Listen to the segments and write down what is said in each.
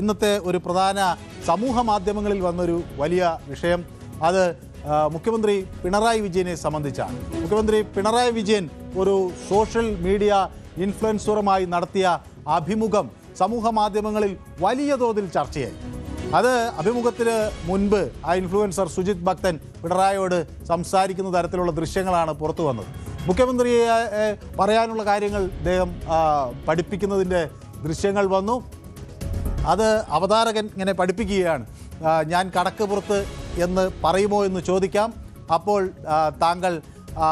ഇന്നത്തെ ഒരു പ്രധാന സമൂഹ മാധ്യമങ്ങളിൽ വന്നൊരു വലിയ വിഷയം അത് മുഖ്യമന്ത്രി പിണറായി വിജയനെ സംബന്ധിച്ചാണ്. മുഖ്യമന്ത്രി പിണറായി വിജയൻ ഒരു സോഷ്യൽ മീഡിയ ഇൻഫ്ലുവൻസറുമായി നടത്തിയ അഭിമുഖം സമൂഹ മാധ്യമങ്ങളിൽ വലിയ തോതിൽ ചർച്ചയായി. അത് അഭിമുഖത്തിന് മുൻപ് ആ ഇൻഫ്ലുവൻസർ സുജിത് ഭക്തൻ പിണറായിയോട് സംസാരിക്കുന്ന തരത്തിലുള്ള ദൃശ്യങ്ങളാണ് പുറത്തു വന്നത്. മുഖ്യമന്ത്രിയെ പറയാനുള്ള കാര്യങ്ങൾ അദ്ദേഹം പഠിപ്പിക്കുന്നതിൻ്റെ ദൃശ്യങ്ങൾ വന്നു. അത് അവതാരകൻ ഇങ്ങനെ പഠിപ്പിക്കുകയാണ്. ഞാൻ കടക്ക് പുറത്ത് എന്ന് പറയുമോ എന്ന് ചോദിക്കാം, അപ്പോൾ താങ്കൾ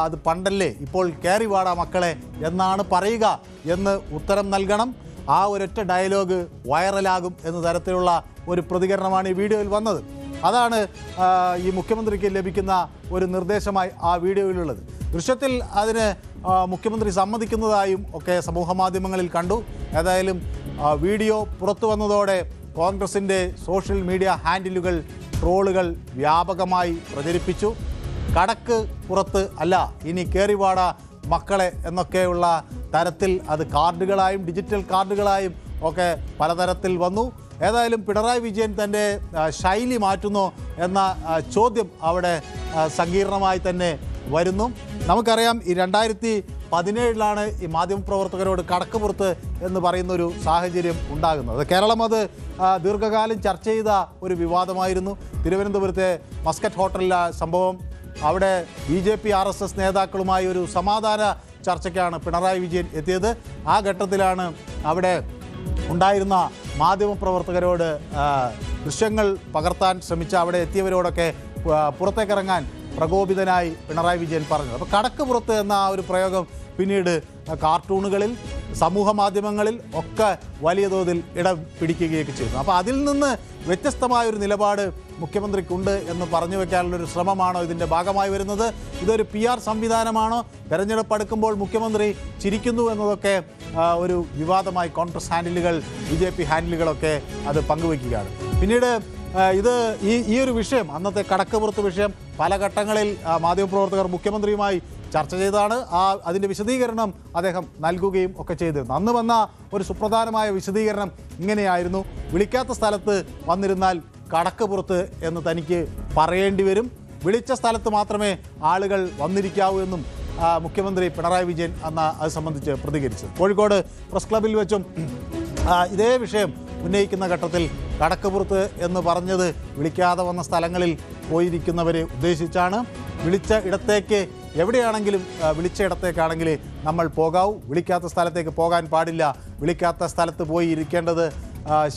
അത് പണ്ടല്ലേ, ഇപ്പോൾ കയറി വാടാ മക്കളെ എന്നാണ് പറയുക എന്ന് ഉത്തരം നൽകണം. ആ ഒരൊറ്റ ഡയലോഗ് വൈറലാകും എന്ന തരത്തിലുള്ള ഒരു പ്രതികരണമാണ് ഈ വീഡിയോയിൽ വന്നത്. അതാണ് ഈ മുഖ്യമന്ത്രിക്ക് ലഭിക്കുന്ന ഒരു നിർദ്ദേശമായി ആ വീഡിയോയിലുള്ളത്. ദൃശ്യത്തിൽ അതിന് മുഖ്യമന്ത്രി സമ്മതിക്കുന്നതായും ഒക്കെ സമൂഹ മാധ്യമങ്ങളിൽ കണ്ടു. ഏതായാലും വീഡിയോ പുറത്തു വന്നതോടെ കോൺഗ്രസിൻ്റെ സോഷ്യൽ മീഡിയ ഹാൻഡിലുകൾ ട്രോളുകൾ വ്യാപകമായി പ്രചരിപ്പിച്ചു. കടക്ക് പുറത്ത് അല്ല, ഇനി കേറിവാട മക്കളെ എന്നൊക്കെയുള്ള തരത്തിൽ അത് കാർഡുകളായും ഡിജിറ്റൽ കാർഡുകളായും ഒക്കെ പലതരത്തിൽ വന്നു. ഏതായാലും പിണറായി വിജയൻ തൻ്റെ ശൈലി മാറ്റുന്നു എന്ന ചോദ്യം അവിടെ സങ്കീർണമായി തന്നെ വരുന്നു. നമുക്കറിയാം, ഈ 2017 ഈ മാധ്യമപ്രവർത്തകരോട് കടക്ക് പുറത്ത് എന്ന് പറയുന്നൊരു സാഹചര്യം ഉണ്ടാകുന്നത്. കേരളം അത് ദീർഘകാലം ചർച്ച ചെയ്ത ഒരു വിവാദമായിരുന്നു. തിരുവനന്തപുരത്തെ മസ്കറ്റ് ഹോട്ടലിലെ സംഭവം, അവിടെ BJP RSS നേതാക്കളുമായി ഒരു സമാധാന ചർച്ചയ്ക്കാണ് പിണറായി വിജയൻ എത്തിയത്. ആ ഘട്ടത്തിലാണ് അവിടെ ഉണ്ടായിരുന്ന മാധ്യമപ്രവർത്തകരോട് ദൃശ്യങ്ങൾ പകർത്താൻ ശ്രമിച്ച അവിടെ എത്തിയവരോടൊക്കെ പുറത്തേക്കിറങ്ങാൻ പ്രകോപിതനായി പിണറായി വിജയൻ പറഞ്ഞു. അപ്പോൾ കടക്ക് പുറത്ത് എന്ന ആ ഒരു പ്രയോഗം പിന്നീട് കാർട്ടൂണുകളിൽ സമൂഹ മാധ്യമങ്ങളിൽ ഒക്കെ വലിയ തോതിൽ ഇടം പിടിക്കുകയൊക്കെ ചെയ്യുന്നു. അപ്പോൾ അതിൽ നിന്ന് വ്യത്യസ്തമായൊരു നിലപാട് മുഖ്യമന്ത്രിക്കുണ്ട് എന്ന് പറഞ്ഞു വയ്ക്കാനുള്ളൊരു ശ്രമമാണോ ഇതിൻ്റെ ഭാഗമായി വരുന്നത്? ഇതൊരു PR സംവിധാനമാണോ? തെരഞ്ഞെടുപ്പ് അടുക്കുമ്പോൾ മുഖ്യമന്ത്രി ചിരിക്കുന്നു എന്നതൊക്കെ ഒരു വിവാദമായി കോൺഗ്രസ് ഹാൻഡിലുകൾ BJP ഹാൻഡിലുകളൊക്കെ അത് പങ്കുവയ്ക്കുകയാണ്. പിന്നീട് ഇത് ഈ ഒരു വിഷയം, അന്നത്തെ കടക്ക് പുറത്ത് വിഷയം പല ഘട്ടങ്ങളിൽ മാധ്യമപ്രവർത്തകർ മുഖ്യമന്ത്രിയുമായി ചർച്ച ചെയ്തതാണ്. അതിൻ്റെ വിശദീകരണം അദ്ദേഹം നൽകുകയും ഒക്കെ ചെയ്തിരുന്നു. അന്ന് വന്ന ഒരു സുപ്രധാനമായ വിശദീകരണം ഇങ്ങനെയായിരുന്നു: വിളിക്കാത്ത സ്ഥലത്ത് വന്നിരുന്നാൽ കടക്ക് പുറത്ത് എന്ന് തനിക്ക് പറയേണ്ടി വരും, വിളിച്ച സ്ഥലത്ത് മാത്രമേ ആളുകൾ വന്നിരിക്കാവൂ എന്നും മുഖ്യമന്ത്രി പിണറായി വിജയൻ അന്ന് അത് സംബന്ധിച്ച് പ്രതികരിച്ചു. കോഴിക്കോട് പ്രസ് ക്ലബിൽ വെച്ചും ഇതേ വിഷയം ഉന്നയിക്കുന്ന ഘട്ടത്തിൽ കടക്ക് പുറത്ത് എന്ന് പറഞ്ഞത് വിളിക്കാതെ വന്ന സ്ഥലങ്ങളിൽ പോയിരിക്കുന്നവരെ ഉദ്ദേശിച്ചാണ്. വിളിച്ച ഇടത്തേക്ക് എവിടെയാണെങ്കിലും വിളിച്ച ഇടത്തേക്കാണെങ്കിൽ നമ്മൾ പോകാവൂ, വിളിക്കാത്ത സ്ഥലത്തേക്ക് പോകാൻ പാടില്ല, വിളിക്കാത്ത സ്ഥലത്ത് പോയി ഇരിക്കേണ്ടത്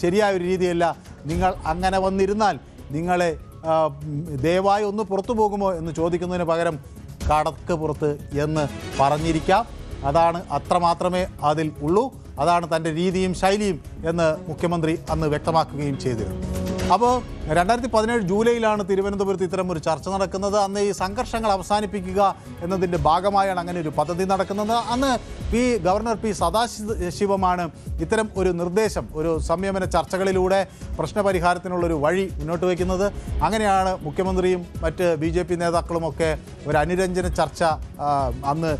ശരിയായൊരു രീതിയല്ല, നിങ്ങൾ അങ്ങനെ വന്നിരുന്നാൽ നിങ്ങളെ ദയവായി ഒന്ന് പുറത്തു പോകുമോ എന്ന് ചോദിക്കുന്നതിന് പകരം കടക്ക് പുറത്ത് എന്ന് പറഞ്ഞിരിക്കാം. അതാണ്, അത്രമാത്രമേ അതിൽ ഉള്ളൂ. അതാണ് തൻ്റെ രീതിയും ശൈലിയും എന്ന് മുഖ്യമന്ത്രി അന്ന് വ്യക്തമാക്കുകയും ചെയ്തിരുന്നു. അപ്പോൾ 2017 ജൂലൈയിലാണ് തിരുവനന്തപുരത്ത് ഇത്തരം ഒരു ചർച്ച നടക്കുന്നത്. അന്ന് ഈ സംഘർഷങ്ങൾ അവസാനിപ്പിക്കുക എന്നതിൻ്റെ ഭാഗമായാണ് അങ്ങനെ ഒരു പദ്ധതി നടക്കുന്നത്. അന്ന് ഗവർണർ P സദാശിവമാണ് ഇത്തരം ഒരു നിർദ്ദേശം, ഒരു സംയമന ചർച്ചകളിലൂടെ പ്രശ്നപരിഹാരത്തിനുള്ളൊരു വഴി മുന്നോട്ട് വയ്ക്കുന്നത്. അങ്ങനെയാണ് മുഖ്യമന്ത്രിയും മറ്റ് BJP നേതാക്കളുമൊക്കെ ഒരു അനുരഞ്ജന ചർച്ച അന്ന്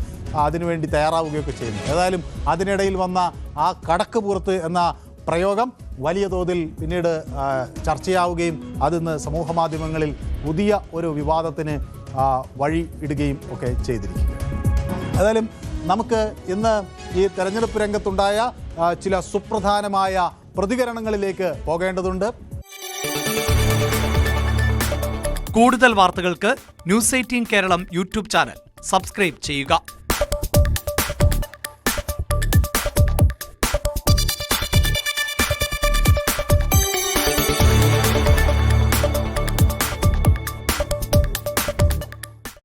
അതിനുവേണ്ടി തയ്യാറാവുകയൊക്കെ ചെയ്യുന്നു. ഏതായാലും അതിനിടയിൽ വന്ന ആ കടക്ക് പുറത്ത് എന്ന പ്രയോഗം വലിയ തോതിൽ പിന്നീട് ചർച്ചയാവുകയും അതിന്ന് സമൂഹ മാധ്യമങ്ങളിൽ പുതിയ ഒരു വിവാദത്തിന് വഴി ഇടുകയും ഒക്കെ ചെയ്തിരിക്കുകയാണ്. ഏതായാലും നമുക്ക് ഇന്ന് ഈ തെരഞ്ഞെടുപ്പ് രംഗത്തുണ്ടായ ചില സുപ്രധാനമായ പ്രതികരണങ്ങളിലേക്ക് പോകേണ്ടതുണ്ട്. കൂടുതൽ വാർത്തകൾക്ക് News 18 Keralam YouTube channel subscribe ചെയ്യുക.